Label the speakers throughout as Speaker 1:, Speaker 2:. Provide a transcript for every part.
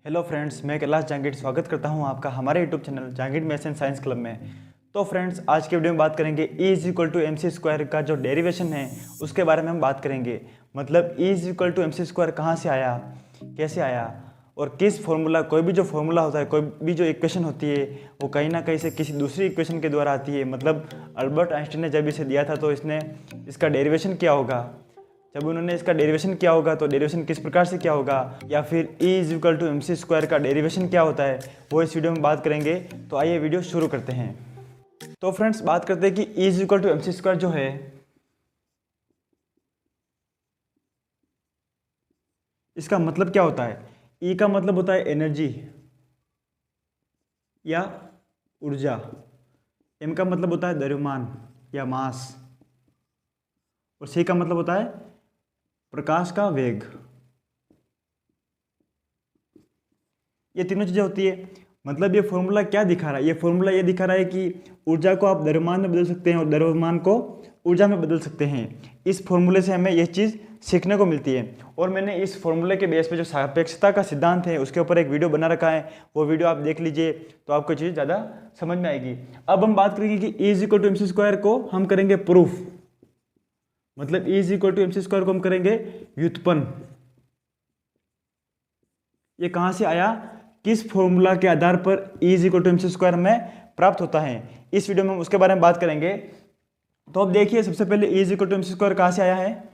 Speaker 1: Hello friends, मैं कैलाश जांगीड़ स्वागत करता हूं आपका हमारे YouTube channel Jangid maths and science club में। तो फ्रेंड्स, आज के वीडियो में बात करेंगे E is equal to m c square का जो डेरिवेशन है उसके बारे में हम बात करेंगे। मतलब E is equal to m c square कहाँ से आया, कैसे आया और किस फॉर्मूला, कोई भी जो फॉर्मूला होता है, कोई भी जो इक्वेशन होती है वो कहीं ना कहीं से किसी दूसरी इक्वेशन के द्वारा आती है। मतलब अल्बर्ट आइंस्टीन ने जब इसे दिया था तो इसने इसका डेरिवेशन किया होगा। जब उन्होंने इसका डेरिवेशन किया होगा तो डेरिवेशन किस प्रकार से किया होगा, या फिर E is equal to m c square का डेरिवेशन क्या होता है, वो इस वीडियो में बात करेंगे। तो आइए वीडियो शुरू करते हैं। तो फ्रेंड्स, बात करते हैं कि E is equal to m c square जो है, इसका मतलब क्या होता है। E का मतलब होता है एनर्जी या ऊर्जा। M का मतलब होता है द्रव्यमान या मास, और C का मतलब होता है प्रकाश का वेग। ये तीनों चीज़ें होती है। मतलब ये फॉर्मूला क्या दिखा रहा है, ये फॉर्मूला ये दिखा रहा है कि ऊर्जा को आप द्रव्यमान में बदल सकते हैं और द्रव्यमान को ऊर्जा में बदल सकते हैं। इस फॉर्मूले से हमें ये चीज़ सीखने को मिलती है। और मैंने इस फॉर्मूले के बेस पे जो सापेक्षता का सिद्धांत है उसके ऊपर एक वीडियो बना रखा है, वो वीडियो आप देख लीजिए तो आपको चीज़ ज़्यादा समझ में आएगी। अब हम बात करेंगे कि E is equal to m c square को हम करेंगे प्रूफ। मतलब E is equal to m c square को हम करेंगे व्युत्पन्न। ये कहाँ से आया, किस फॉर्मूला के आधार पर E is equal to m c square में प्राप्त होता है, इस वीडियो में हम उसके बारे में बात करेंगे। तो अब देखिए, सबसे पहले E is equal to m c square कहाँ से आया है।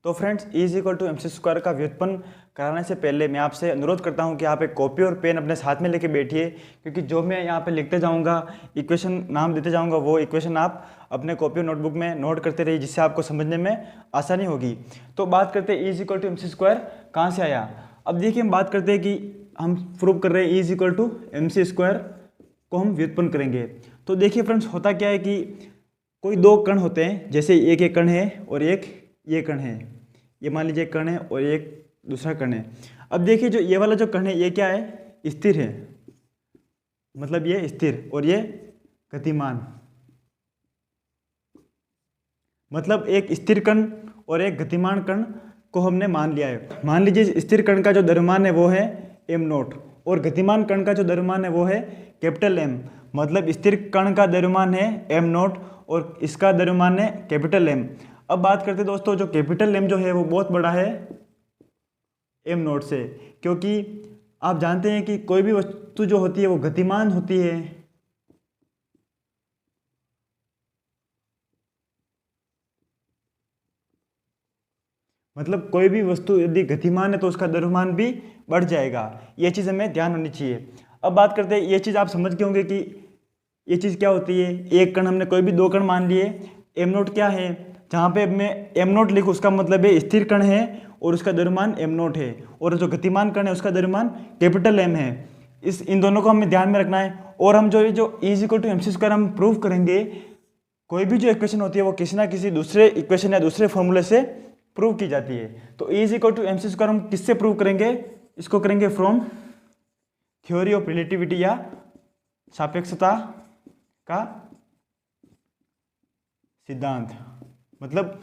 Speaker 1: तो friends, E is equal to m c square का व्युत्पन्न कराने से पहले मैं आपसे अनुरोध करता हूँ कि आप एक कॉपी और पेन अपने साथ में लेके बैठिए, क्योंकि जो मैं यहाँ पे लिखते जाऊँगा, इक्वेशन नाम देते जाऊँगा, वो इक्वेशन आप अपने कॉपी और नोटबुक में नोट करते रहिए, जिससे आपको समझने में आसानी होगी। तो बात करते हैं E is equal to m c square कहाँ से आया। अब देखिए, हम बात करते हैं कि हम प्रूव कर रहे हैं E is equal to m c square को हम व्युत्पन्न करेंगे। तो देखिए फ्रेंड्स, होता क्या है कि कोई दो कण होते हैं, जैसे एक ये कण है और एक ये कण है। ये मान लीजिए कण है और एक दूसरा कण है। अब देखिए, जो ये वाला जो कण है ये क्या है, स्थिर है। मतलब ये स्थिर और ये गतिमान। मतलब एक स्थिर कण और एक गतिमान कण को हमने मान लिया है। मान लीजिए स्थिर कण का जो द्रव्यमान है वो है एम नोट, और गतिमान कण का जो द्रव्यमान है वो है कैपिटल एम। मतलब स्थिर कण का द्रव्यमान है एम नोट और इसका द्रव्यमान है कैपिटल एम। अब बात करते हैं दोस्तों, जो कैपिटल एम जो है वो बहुत बड़ा है एम नोट से, क्योंकि आप जानते हैं कि कोई भी वस्तु जो होती है वो गतिमान होती है। मतलब कोई भी वस्तु यदि गतिमान है तो उसका द्रव्यमान भी बढ़ जाएगा। ये चीज़ हमें ध्यान होनी चाहिए। अब बात करते हैं, ये चीज़ आप समझ गए होंगे कि ये चीज़ क्या होती है। एक कण, हमने कोई भी दो कण मान लिए। एम नोट क्या है, जहाँ पे मैं एम नोट लिखूँ उसका मतलब है स्थिर कण है और उसका द्रव्यमान एम नोट है, और जो गतिमान कण है उसका द्रव्यमान कैपिटल एम है। इन दोनों को हमें ध्यान में रखना है। और हम जो E is equal to m c square हम प्रूव करेंगे, कोई भी जो इक्वेशन होती है वो किसी ना किसी दूसरे इक्वेशन या दूसरे फॉर्मूले से प्रूव की जाती है। तो E is equal to m c square हम किससे प्रूव करेंगे, इसको करेंगे फ्रॉम थ्योरी ऑफ रिलेटिविटी या सापेक्षता का सिद्धांत। मतलब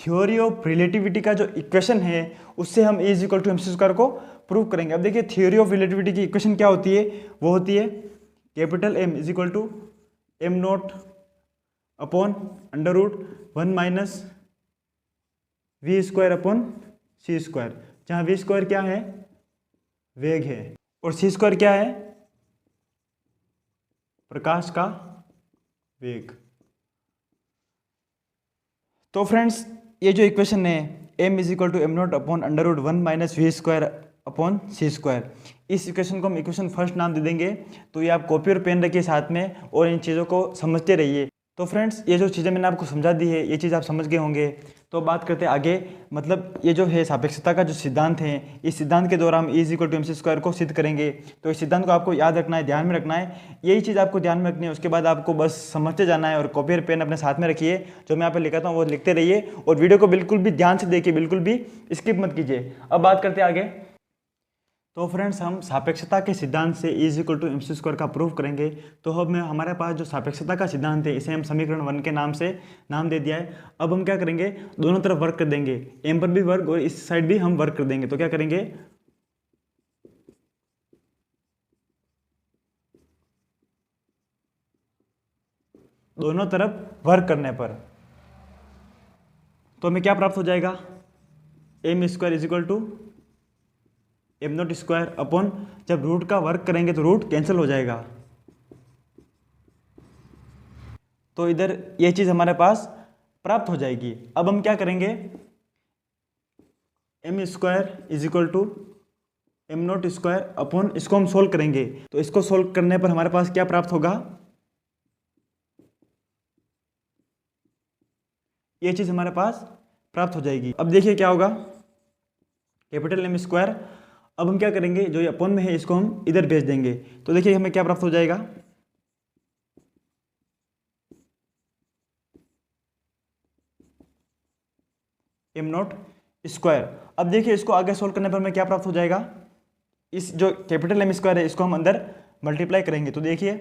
Speaker 1: थ्योरी ऑफ रिलेटिविटी का जो इक्वेशन है उससे हम E is equal to m c square को प्रूव करेंगे। अब देखिए, थ्योरी ऑफ रिलेटिविटी की इक्वेशन क्या होती है, वो होती है capital M is equal to m naught upon under root 1 minus we square upon c square, जहाँ वी स्क्वायर क्या है, वेग है, और सी स्क्वायर क्या है, प्रकाश का वेग। तो फ्रेंड्स, ये जो इक्वेशन है m is equal to m naught upon under root 1 minus we square upon c square, इस इक्वेशन को हम इक्वेशन फर्स्ट नाम दे देंगे। तो ये आप कॉपी और पेन रखिए साथ में और इन चीज़ों को समझते रहिए। तो फ्रेंड्स, ये जो चीज़ें मैंने आपको समझा दी है ये चीज़ आप समझ गए होंगे। तो बात करते हैं आगे। मतलब ये जो है सापेक्षता का जो सिद्धांत है, इस सिद्धांत के द्वारा हम E is equal to m c square को सिद्ध करेंगे। तो इस सिद्धांत को आपको याद रखना है, ध्यान में रखना है, यही चीज़ आपको ध्यान में रखनी है। उसके बाद आपको बस समझते जाना है और कॉपी और पेन अपने साथ में रखिए। जो मैं यहाँ पे लिखाता हूँ वो लिखते रहिए और वीडियो को बिल्कुल भी ध्यान से देखिए, बिल्कुल भी स्किप मत कीजिए। अब बात करते हैं आगे। तो फ्रेंड्स, हम सापेक्षता के सिद्धांत से E is equal to m c square का प्रूफ करेंगे। तो अब हमारे पास जो सापेक्षता का सिद्धांत है इसे हम समीकरण 1 के नाम से नाम दे दिया है। अब हम क्या करेंगे, दोनों तरफ वर्क कर देंगे, m पर भी वर्क और इस साइड भी हम वर्क कर देंगे। तो क्या करेंगे, दोनों तरफ वर्क करने पर। तो हमें क्या प्राप्त हो जाएगा, m square is equal to m naught square upon, जब रूट का वर्क करेंगे तो रूट कैंसिल हो जाएगा, तो इधर ये चीज़ हमारे पास प्राप्त हो जाएगी। अब हम क्या करेंगे, m square is equal to m naught square upon, इसको हम सोल्व करेंगे, तो इसको सोल्व करने पर हमारे पास क्या प्राप्त होगा, ये चीज़ हमारे पास प्राप्त हो जाएगी। अब देखिए क्या होगा, कैपिटल एम स्क्वायर, अब हम क्या करेंगे, जो ये अपॉन में है इसको हम इधर भेज देंगे, तो देखिए हमें क्या प्राप्त हो जाएगा, एम नॉट स्क्वायर। अब देखिए इसको आगे सोल्व करने पर हमें क्या प्राप्त हो जाएगा, इस जो कैपिटल एम स्क्वायर है इसको हम अंदर मल्टीप्लाई करेंगे, तो देखिए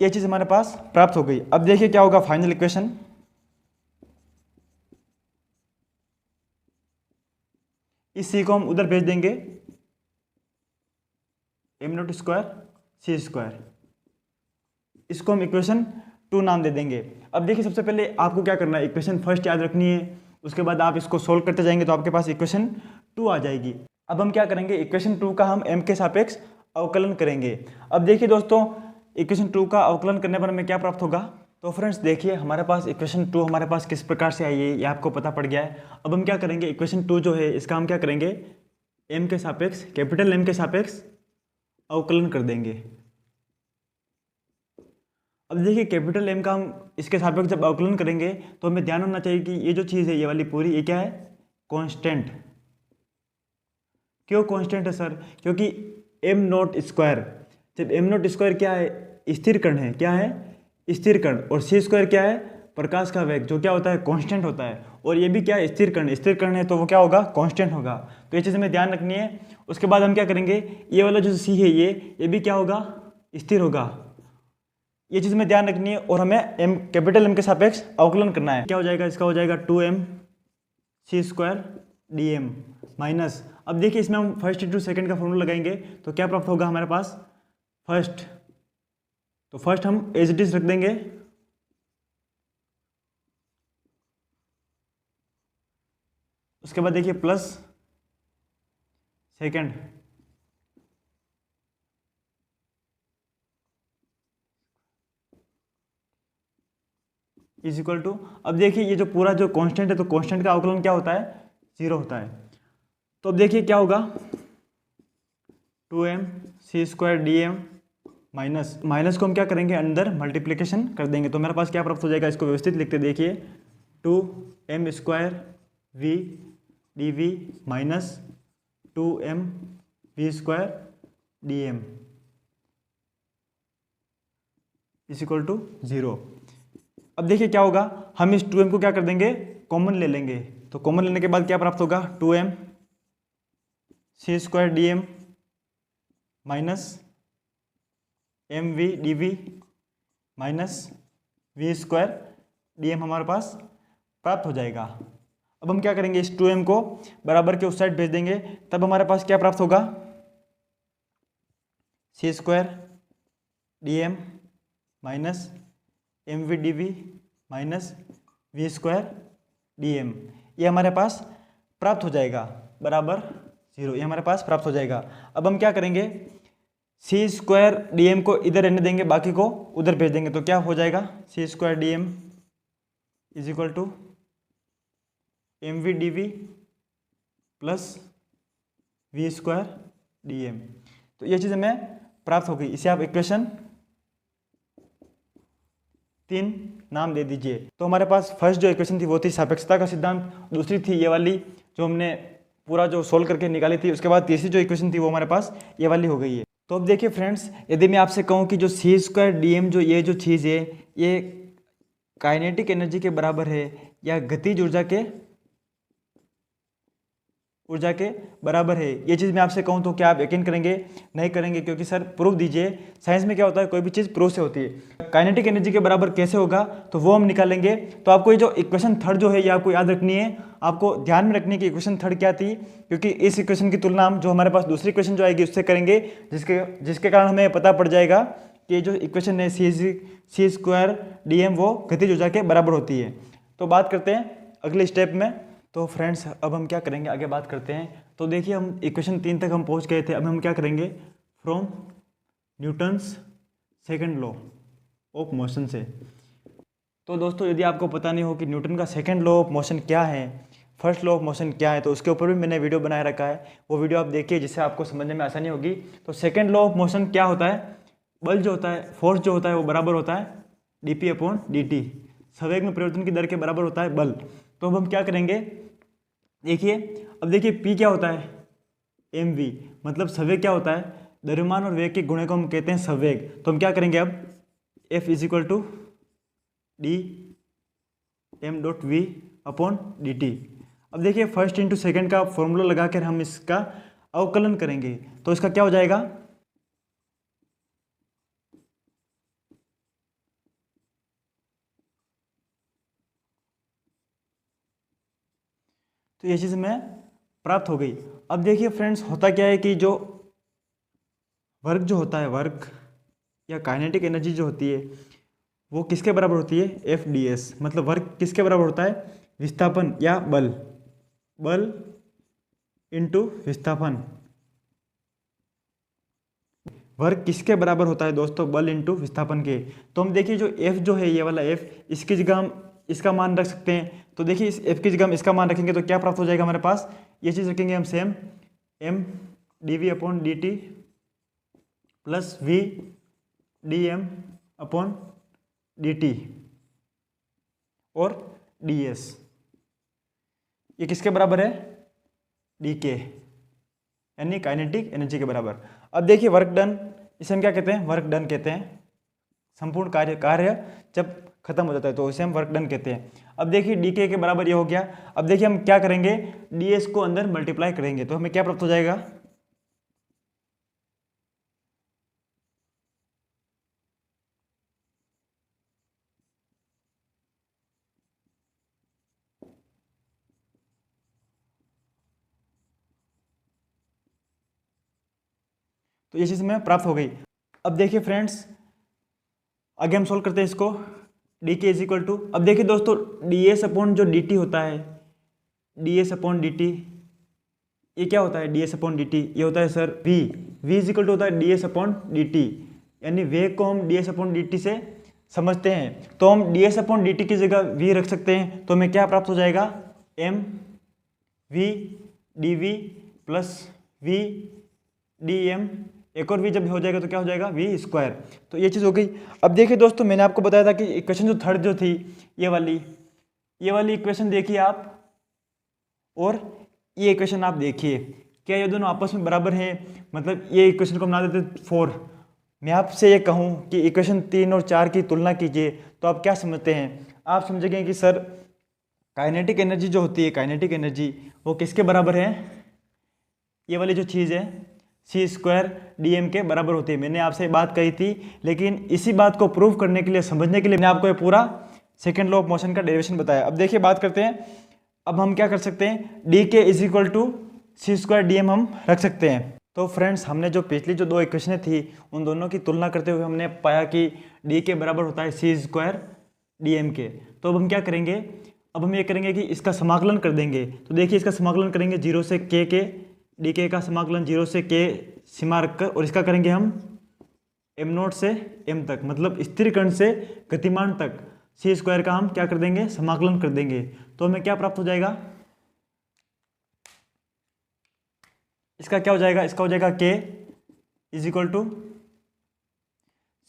Speaker 1: ये चीज हमारे पास प्राप्त हो गई। अब देखिए क्या होगा फाइनल इक्वेशन, इस सी को हम उधर भेज देंगे, m naught square c square, इसको हम इक्वेशन 2 नाम दे देंगे। अब देखिए सबसे पहले आपको क्या करना है, इक्वेशन फर्स्ट याद रखनी है, उसके बाद आप इसको सोल्व करते जाएंगे तो आपके पास इक्वेशन 2 आ जाएगी। अब हम क्या करेंगे, इक्वेशन 2 का हम m के सापेक्ष अवकलन करेंगे। अब देखिए दोस्तों, इक्वेशन 2 का अवकलन करने पर हमें क्या प्राप्त होगा, तो फ्रेंड्स देखिए हमारे पास इक्वेशन 2 हमारे पास किस प्रकार से आई है ये आपको पता पड़ गया है। अब हम क्या करेंगे, इक्वेशन 2 जो है इसका हम क्या करेंगे, m के सापेक्ष, कैपिटल M के सापेक्ष अवकलन कर देंगे। अब देखिए कैपिटल M का हम इसके सापेक्ष जब अवकलन करेंगे तो हमें ध्यान होना चाहिए कि ये जो चीज़ है ये वाली पूरी, ये क्या है, कांस्टेंट। क्यों कांस्टेंट है सर, क्योंकि एम नॉट स्क्वायर, जब एम नॉट स्क्वायर क्या है, स्थिर कण है, क्या है, स्थिर कण, और सी स्क्वायर क्या है, प्रकाश का वेग, जो क्या होता है, कांस्टेंट होता है, और ये भी क्या है, स्थिर कण, स्थिर कण है तो वो क्या होगा, कांस्टेंट होगा। तो ये चीज़ हमें ध्यान रखनी है। उसके बाद हम क्या करेंगे, ये वाला जो सी है ये भी क्या होगा, स्थिर होगा, ये चीज़ हमें ध्यान रखनी है, और हमें एम कैपिटल एम के सापेक्ष अवकलन करना है। क्या हो जाएगा, इसका हो जाएगा 2m सी स्क्वायर डी एम माइनस, अब देखिए इसमें हम फर्स्ट इंटू सेकेंड का फॉर्मूला लगाएंगे तो क्या प्राप्त होगा हमारे पास, फर्स्ट, तो फर्स्ट हम एज इट इज रख देंगे, उसके बाद देखिए plus second, is equal to, अब देखिए ये जो पूरा जो कांस्टेंट है तो कांस्टेंट का अवकलन क्या होता है, 0 होता है। तो अब देखिए क्या होगा, 2m सी square D M minus, minus को हम क्या करेंगे, अंदर मल्टीप्लिकेशन कर देंगे, तो मेरे पास क्या प्राप्त हो जाएगा, इसको व्यवस्थित लिखते देखिए, 2m square v D we minus 2m v square D M is equal to 0। अब देखिए क्या होगा, हम इस 2m को क्या कर देंगे, कॉमन ले लेंगे, तो कॉमन लेने के बाद क्या प्राप्त होगा, 2m C square D M minus M we D we minus we square D m हमारे पास प्राप्त हो जाएगा। अब हम क्या करेंगे, इस 2m को बराबर के उस साइड भेज देंगे, तब हमारे पास क्या प्राप्त होगा, C square D M minus M we D we minus we square D M, ये हमारे पास प्राप्त हो जाएगा बराबर 0, ये हमारे पास प्राप्त हो जाएगा। अब हम क्या करेंगे, सी स्क्वायर डी एम को इधर रहने देंगे, बाकी को उधर भेज देंगे, तो क्या हो जाएगा, C square D M is equal to M we D we plus V square D M, तो ये चीज़ हमें प्राप्त हो गई। इसे आप इक्वेशन 3 नाम दे दीजिए। तो हमारे पास फर्स्ट जो इक्वेशन थी वो थी सापेक्षता का सिद्धांत, दूसरी थी ये वाली जो हमने पूरा जो सोल्व करके निकाली थी, उसके बाद तीसरी जो इक्वेशन थी वो हमारे पास ये वाली हो गई है। तो अब देखिए फ्रेंड्स, यदि मैं आपसे कहूँ कि जो सी स्क्वायर डी एम जो ये जो चीज़ है ये काइनेटिक एनर्जी के बराबर है या गतिज ऊर्जा के ऊर्जा के बराबर है। ये चीज़ मैं आपसे कहूँ तो क्या आप यकीन करेंगे? नहीं करेंगे, क्योंकि सर प्रूफ दीजिए। साइंस में क्या होता है, कोई भी चीज़ प्रूफ से होती है। काइनेटिक एनर्जी के बराबर कैसे होगा तो वो हम निकालेंगे। तो आपको ये जो इक्वेशन थर्ड जो है ये आपको याद रखनी है। आपको ध्यान में रखनी है कि इक्वेशन थर्ड क्या थी, क्योंकि इस इक्वेशन की तुलना हम जो हमारे पास दूसरी इक्वेशन जो आएगी उससे करेंगे, जिसके कारण हमें पता पड़ जाएगा कि जो इक्वेशन है सी स्क्वायर डी एम वो गतिज ऊर्जा के बराबर होती है। तो बात करते हैं अगले स्टेप में। तो फ्रेंड्स अब हम क्या करेंगे, आगे बात करते हैं। तो देखिए हम इक्वेशन 3 तक हम पहुंच गए थे। अब हम क्या करेंगे, from Newton's second law of motion से। तो दोस्तों यदि आपको पता नहीं हो कि न्यूटन का सेकंड लॉ ऑफ मोशन क्या है, फर्स्ट लॉ ऑफ मोशन क्या है, तो उसके ऊपर भी मैंने वीडियो बनाए रखा है। वो वीडियो आप देखिए जिससे आपको समझने में आसानी होगी। तो सेकंड लॉ ऑफ मोशन क्या होता है, बल जो होता है, फोर्स जो होता है वो बराबर होता है dp अपॉन dt। संवेग में परिवर्तन की दर के बराबर होता है बल। तो अब हम क्या करेंगे, देखिए अब देखिए P क्या होता है, mv, मतलब संवेग क्या होता है, द्रव्यमान और वेग के गुणे को हम कहते हैं संवेग। तो हम क्या करेंगे अब, F is equal to d m dot v upon d t. अब देखिए फर्स्ट इंटू सेकेंड का फॉर्मूला लगाकर हम इसका अवकलन करेंगे। तो इसका क्या हो जाएगा, तो ये चीज़ हमें प्राप्त हो गई। अब देखिए फ्रेंड्स होता क्या है कि जो वर्क जो होता है, वर्क या काइनेटिक एनर्जी जो होती है वो किसके बराबर होती है, एफ डी एस। मतलब वर्क किसके बराबर होता है, विस्थापन या बल, बल इंटू विस्थापन। वर्क किसके बराबर होता है दोस्तों, बल इंटू विस्थापन के। तो हम देखिए जो एफ जो है, ये वाला एफ, इसकी जगह हम इसका मान रख सकते हैं। तो देखिए इस एफ की जगह हम इसका मान रखेंगे तो क्या प्राप्त हो जाएगा हमारे पास, ये चीज़ रखेंगे हम same, m d v upon d t plus v d m upon d t और डी एस। ये किसके बराबर है, डी के, यानी काइनेटिक एनर्जी के बराबर। अब देखिए वर्क डन, इसे हम क्या कहते हैं, वर्क डन कहते हैं। संपूर्ण कार्य जब खत्म हो जाता है तो उसे हम वर्क डन कहते हैं। अब देखिए डी के बराबर ये हो गया। अब देखिए हम क्या करेंगे, डी एस को अंदर मल्टीप्लाई करेंगे तो हमें क्या प्राप्त हो जाएगा, तो ये चीज़ हमें प्राप्त हो गई। अब देखिए फ्रेंड्स आगे हम सोल्व करते हैं इसको, D K is equal to, अब देखिए दोस्तों डी एस अपॉन जो डी टी होता है, d s upon d t, ये क्या होता है, d s upon d t, ये होता है sir v, v is equal to होता है d s upon d t, यानी वेग को हम d s upon d t से समझते हैं। तो हम d s upon d t की जगह वी रख सकते हैं। तो हमें क्या प्राप्त हो जाएगा, m we D we plus v d m, एक और वी जब हो जाएगा तो क्या हो जाएगा, वी स्क्वायर। तो ये चीज़ हो गई। अब देखिए दोस्तों मैंने आपको बताया था कि इक्वेशन जो थर्ड जो थी, ये वाली इक्वेशन देखिए आप, और ये इक्वेशन आप देखिए, क्या ये दोनों आपस में बराबर हैं। मतलब ये इक्वेशन को हम बना देते 4। मैं आपसे ये कहूँ कि इक्वेशन 3 और 4 की तुलना कीजिए तो आप क्या समझते हैं, आप समझेंगे कि सर काइनेटिक एनर्जी जो होती है, काइनेटिक एनर्जी वो किसके बराबर है, ये वाली जो चीज़ है सी स्क्वायर डी एम के बराबर होती है। मैंने आपसे बात कही थी, लेकिन इसी बात को प्रूव करने के लिए, समझने के लिए मैंने आपको ये पूरा सेकेंड लॉ ऑफ मोशन का डेरिवेशन बताया। अब देखिए बात करते हैं, अब हम क्या कर सकते हैं, d K is equal to C square D m हम रख सकते हैं। तो फ्रेंड्स हमने जो पिछली जो 2 इक्वेशनें थी उन दोनों की तुलना करते हुए हमने पाया कि डी के बराबर होता है सी स्क्वायर डी एम के। तो अब हम क्या करेंगे, अब हम ये करेंगे कि इसका समाकलन कर देंगे। तो देखिए इसका समाकलन करेंगे 0 से के डी के का समाकलन 0 से के सीमा रखकर, और इसका करेंगे हम एम नोट से एम तक, मतलब स्थिर कण से गतिमान तक सी स्क्वायर का हम क्या कर देंगे, समाकलन कर देंगे। तो हमें क्या प्राप्त हो जाएगा, इसका क्या हो जाएगा, इसका हो जाएगा K is equal to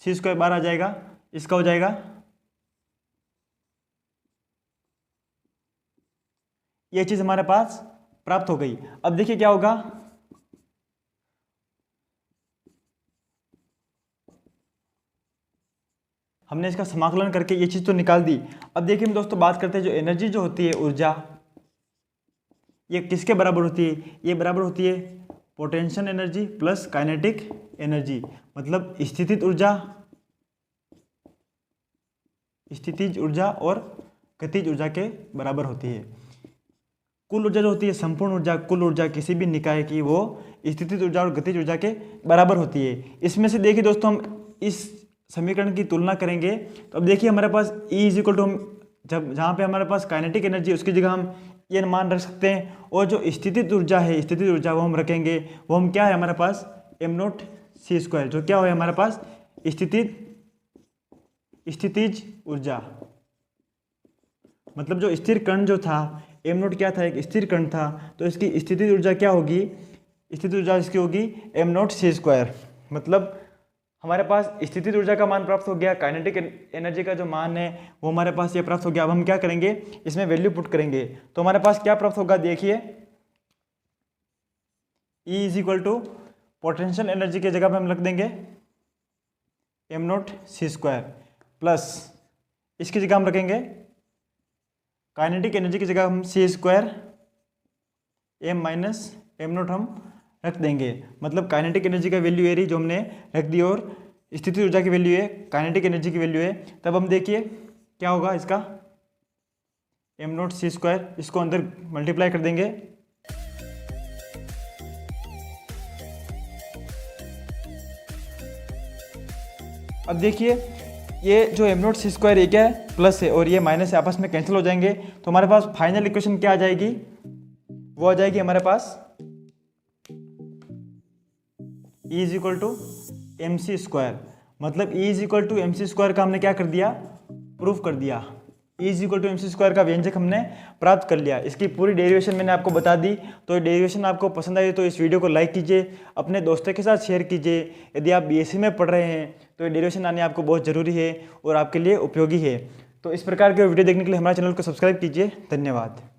Speaker 1: C square bar आ जाएगा, इसका हो जाएगा ये चीज हमारे पास प्राप्त हो गई। अब देखिए क्या होगा, हमने इसका समाकलन करके ये चीज तो निकाल दी। अब देखिए हम दोस्तों बात करते हैं जो एनर्जी जो होती है, ऊर्जा, ये किसके बराबर होती है? ये बराबर होती है potential energy plus kinetic energy, मतलब स्थितिज ऊर्जा और गतिज ऊर्जा के बराबर होती है। कुल ऊर्जा जो होती है, संपूर्ण ऊर्जा, कुल ऊर्जा किसी भी निकाय की, वो स्थितिज ऊर्जा और गतिज ऊर्जा के बराबर होती है। इसमें से देखिए दोस्तों, हम इस समीकरण की तुलना करेंगे तो अब देखिए हमारे पास E इज इक्वल टू, हम जब जहाँ पे हमारे पास काइनेटिक एनर्जी उसकी जगह हम ये मान रख सकते हैं, और जो स्थितिज ऊर्जा है, स्थितिज ऊर्जा वो हम रखेंगे, वो हम क्या है हमारे पास m0c², जो क्या हो हमारे पास स्थितिज ऊर्जा, मतलब जो स्थिर कण जो था m0 क्या था, एक स्थिर कण था, तो इसकी स्थितिज ऊर्जा क्या होगी, स्थितिज ऊर्जा इसकी होगी m0c²। मतलब हमारे पास स्थितिज ऊर्जा का मान प्राप्त हो गया, काइनेटिक एनर्जी का जो मान है वो हमारे पास ये प्राप्त हो गया। अब हम क्या करेंगे, इसमें वैल्यू पुट करेंगे, तो हमारे पास क्या प्राप्त होगा, देखिए E is equal to potential energy की जगह पे हम रख देंगे m0c² प्लस इसकी जगह हम रखेंगे काइनेटिक एनर्जी की जगह हम c² m माइनस m0 हम रख देंगे। मतलब काइनेटिक एनर्जी का वैल्यू एरी जो हमने रख दी और स्थितिज ऊर्जा की वैल्यू है, काइनेटिक एनर्जी की वैल्यू है। तब हम देखिए क्या होगा इसका, m0c², इसको अंदर मल्टीप्लाई कर देंगे, अब देखिए ये जो m0c² एक है प्लस है और ये माइनस है, आपस में कैंसिल हो जाएंगे, तो हमारे पास फाइनल इक्वेशन क्या आ जाएगी, वो आ जाएगी हमारे पास E is equal to mc²। मतलब E is equal to mc² का हमने क्या कर दिया, प्रूफ कर दिया। E is equal to mc² का व्यंजक हमने प्राप्त कर लिया। इसकी पूरी डेरिवेशन मैंने आपको बता दी। तो ये डेरिवेशन आपको पसंद आई तो इस वीडियो को लाइक कीजिए, अपने दोस्तों के साथ शेयर कीजिए। यदि आप बीएससी में पढ़ रहे हैं तो ये डेरिवेशन आने आपको बहुत ज़रूरी है और आपके लिए उपयोगी है। तो इस प्रकार के वीडियो देखने के लिए हमारे चैनल को सब्सक्राइब कीजिए। धन्यवाद।